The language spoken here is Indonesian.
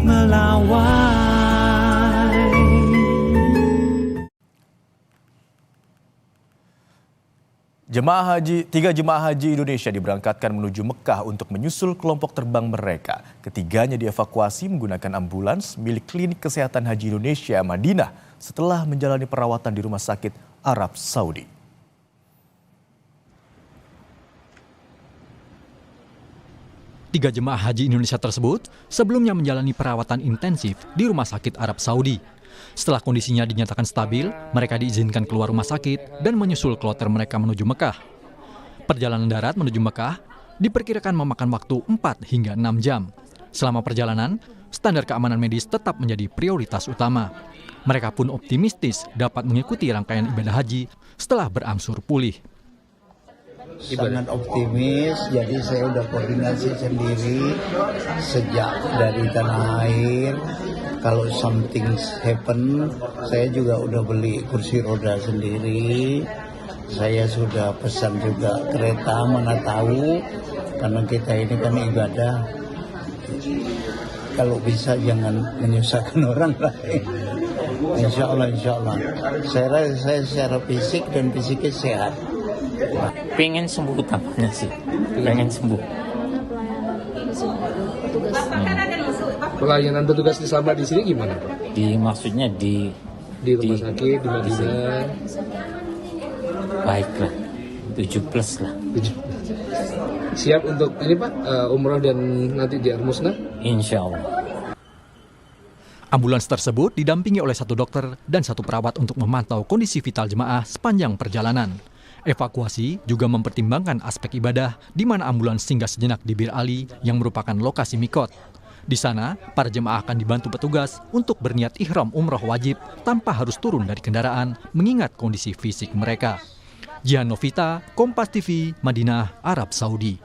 melawai. Tiga jemaah haji Indonesia diberangkatkan menuju Mekah untuk menyusul kelompok terbang mereka. Ketiganya dievakuasi menggunakan ambulans milik Klinik Kesehatan Haji Indonesia Madinah setelah menjalani perawatan di Rumah Sakit Arab Saudi. Tiga jemaah haji Indonesia tersebut sebelumnya menjalani perawatan intensif di Rumah Sakit Arab Saudi. Setelah kondisinya dinyatakan stabil, mereka diizinkan keluar rumah sakit dan menyusul kloter mereka menuju Mekah. Perjalanan darat menuju Mekah diperkirakan memakan waktu 4 hingga 6 jam. Selama perjalanan, standar keamanan medis tetap menjadi prioritas utama. Mereka pun optimistis dapat mengikuti rangkaian ibadah haji setelah berangsur pulih. Sangat optimis, jadi saya udah koordinasi sendiri sejak dari tanah air. Kalau something happen, saya juga udah beli kursi roda sendiri. Saya sudah pesan juga kereta, mana tahu, karena kita ini kan ibadah. Kalau bisa jangan menyusahkan orang lain. Insya Allah. Saya secara fisik dan psikis sehat. Pengen sembuh utamanya sih, pengen sembuh. Pelayanan petugas selama di sini gimana, Pak? Maksudnya di rumah sakit, di Madinah. Baiklah, 7+ lah. Siap untuk ini Pak, umroh dan nanti di Al-Musnah? Insya Allah. Ambulans tersebut didampingi oleh 1 dokter dan 1 perawat untuk memantau kondisi vital jemaah sepanjang perjalanan. Evakuasi juga mempertimbangkan aspek ibadah, di mana ambulans singgah sejenak di Bir Ali yang merupakan lokasi mikot. Di sana, para jemaah akan dibantu petugas untuk berniat ihram umroh wajib tanpa harus turun dari kendaraan mengingat kondisi fisik mereka. Jihan Novita, Kompas TV, Madinah, Arab Saudi.